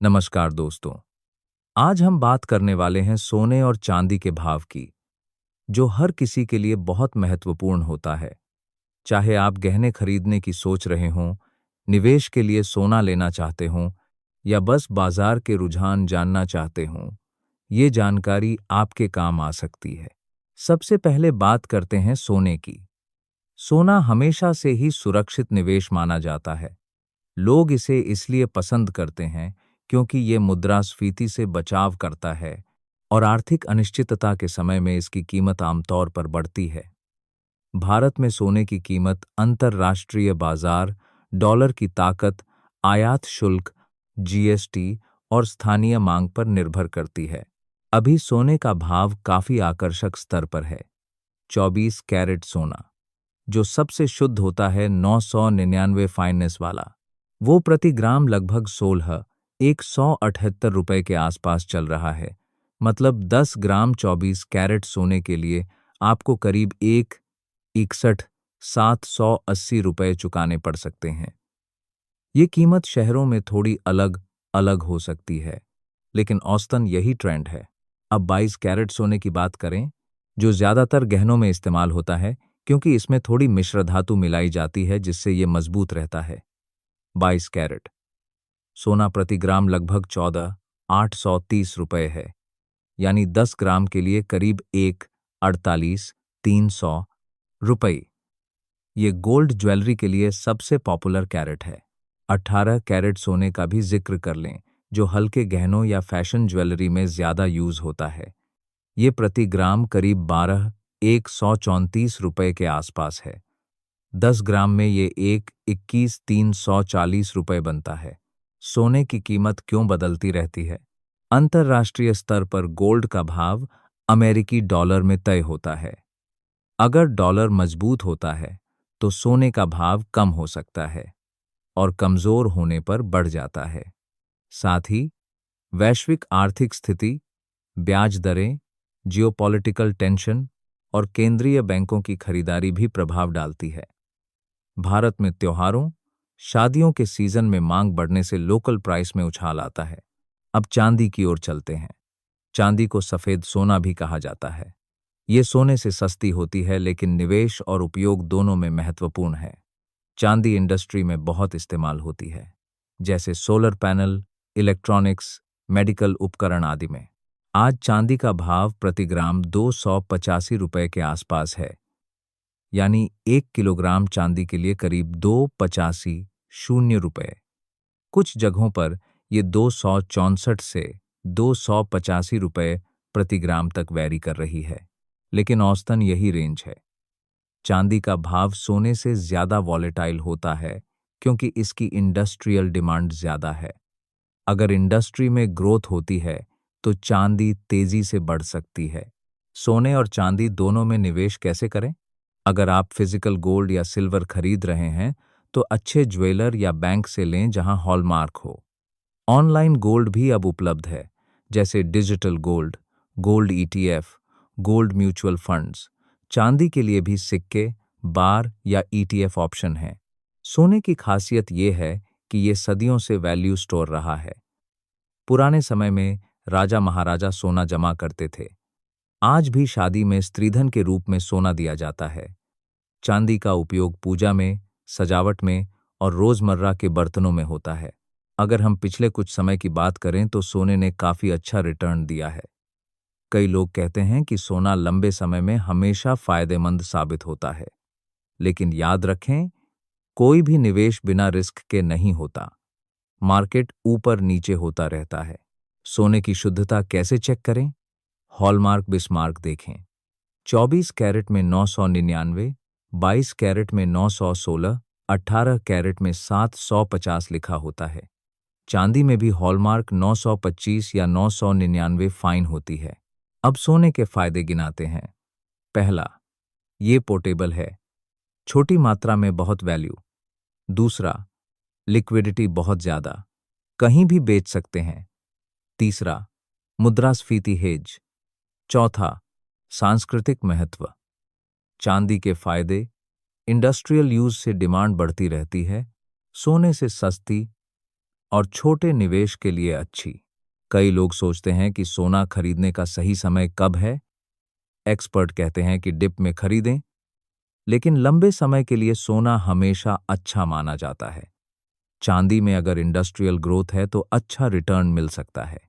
नमस्कार दोस्तों। आज हम बात करने वाले हैं सोने और चांदी के भाव की, जो हर किसी के लिए बहुत महत्वपूर्ण होता है। चाहे आप गहने खरीदने की सोच रहे हों, निवेश के लिए सोना लेना चाहते हों या बस बाजार के रुझान जानना चाहते हों, ये जानकारी आपके काम आ सकती है। सबसे पहले बात करते हैं सोने की। सोना हमेशा से ही सुरक्षित निवेश माना जाता है। लोग इसे इसलिए पसंद करते हैं क्योंकि ये मुद्रास्फीति से बचाव करता है और आर्थिक अनिश्चितता के समय में इसकी कीमत आमतौर पर बढ़ती है। भारत में सोने की कीमत अंतर्राष्ट्रीय बाजार, डॉलर की ताकत, आयात शुल्क, जीएसटी और स्थानीय मांग पर निर्भर करती है। अभी सोने का भाव काफी आकर्षक स्तर पर है। 24 कैरेट सोना, जो सबसे शुद्ध होता है, 999 फाइनेंस वाला, वो प्रति ग्राम लगभग 1,178 रुपए के आसपास चल रहा है। मतलब 10 ग्राम 24 कैरेट सोने के लिए आपको करीब 1,61,780 रुपए चुकाने पड़ सकते हैं। ये कीमत शहरों में थोड़ी अलग अलग हो सकती है, लेकिन औसतन यही ट्रेंड है। अब 22 कैरेट सोने की बात करें, जो ज्यादातर गहनों में इस्तेमाल होता है क्योंकि इसमें थोड़ी मिश्र धातु मिलाई जाती है जिससे ये मजबूत रहता है। 22 कैरेट सोना प्रति ग्राम लगभग 14,830 रुपए है, यानी 10 ग्राम के लिए करीब 1,48,300 रुपए। ये गोल्ड ज्वेलरी के लिए सबसे पॉपुलर कैरेट है। 18 कैरेट सोने का भी जिक्र कर लें, जो हल्के गहनों या फैशन ज्वेलरी में ज्यादा यूज होता है। ये प्रति ग्राम करीब 12,134 रुपए के आसपास है। 10 ग्राम में ये 1,21,340 रुपए बनता है। सोने की कीमत क्यों बदलती रहती है? अंतर्राष्ट्रीय स्तर पर गोल्ड का भाव अमेरिकी डॉलर में तय होता है। अगर डॉलर मजबूत होता है तो सोने का भाव कम हो सकता है और कमजोर होने पर बढ़ जाता है। साथ ही वैश्विक आर्थिक स्थिति, ब्याज दरें, जियोपॉलिटिकल टेंशन और केंद्रीय बैंकों की खरीदारी भी प्रभाव डालती है। भारत में त्योहारों, शादियों के सीजन में मांग बढ़ने से लोकल प्राइस में उछाल आता है। अब चांदी की ओर चलते हैं। चांदी को सफेद सोना भी कहा जाता है। ये सोने से सस्ती होती है लेकिन निवेश और उपयोग दोनों में महत्वपूर्ण है। चांदी इंडस्ट्री में बहुत इस्तेमाल होती है, जैसे सोलर पैनल, इलेक्ट्रॉनिक्स, मेडिकल उपकरण आदि में। आज चांदी का भाव प्रति ग्राम 285 रुपए के आसपास है, यानी 1 किलोग्राम चांदी के लिए करीब 285 रुपए। कुछ जगहों पर ये 264 से 285 रुपए प्रति ग्राम तक वैरी कर रही है, लेकिन औसतन यही रेंज है। चांदी का भाव सोने से ज्यादा वॉलेटाइल होता है क्योंकि इसकी इंडस्ट्रियल डिमांड ज्यादा है। अगर इंडस्ट्री में ग्रोथ होती है तो चांदी तेजी से बढ़ सकती है। सोने और चांदी दोनों में निवेश कैसे करें? अगर आप फिजिकल गोल्ड या सिल्वर खरीद रहे हैं तो अच्छे ज्वेलर या बैंक से लें जहां हॉलमार्क हो। ऑनलाइन गोल्ड भी अब उपलब्ध है, जैसे digital gold, gold ETF, gold mutual funds. चांदी के लिए भी सिक्के, बार या ईटीएफ ऑप्शन हैं। सोने की खासियत ये है कि ये सदियों से वैल्यू स्टोर रहा है। पुराने समय में राजा महाराजा सोना जमा करते थे। आज भी शादी में स्त्रीधन के रूप में सोना दिया जाता है। चांदी का उपयोग पूजा में, सजावट में और रोजमर्रा के बर्तनों में होता है। अगर हम पिछले कुछ समय की बात करें तो सोने ने काफी अच्छा रिटर्न दिया है। कई लोग कहते हैं कि सोना लंबे समय में हमेशा फायदेमंद साबित होता है, लेकिन याद रखें, कोई भी निवेश बिना रिस्क के नहीं होता। मार्केट ऊपर नीचे होता रहता है। सोने की शुद्धता कैसे चेक करें? हॉलमार्क बिस्मार्क देखें। 24 कैरेट में 999, 22 कैरेट में 916, 18 कैरेट में 750 लिखा होता है। चांदी में भी हॉलमार्क 925 या 999 फाइन होती है। अब सोने के फायदे गिनाते हैं। पहला, ये पोर्टेबल है, छोटी मात्रा में बहुत वैल्यू। दूसरा, लिक्विडिटी बहुत ज्यादा, कहीं भी बेच सकते हैं। तीसरा, मुद्रास्फीति हेज। चौथा, सांस्कृतिक महत्व। चांदी के फायदे, इंडस्ट्रियल यूज से डिमांड बढ़ती रहती है, सोने से सस्ती, और छोटे निवेश के लिए अच्छी। कई लोग सोचते हैं कि सोना खरीदने का सही समय कब है। एक्सपर्ट कहते हैं कि डिप में खरीदें, लेकिन लंबे समय के लिए सोना हमेशा अच्छा माना जाता है। चांदी में अगर इंडस्ट्रियल ग्रोथ है तो अच्छा रिटर्न मिल सकता है।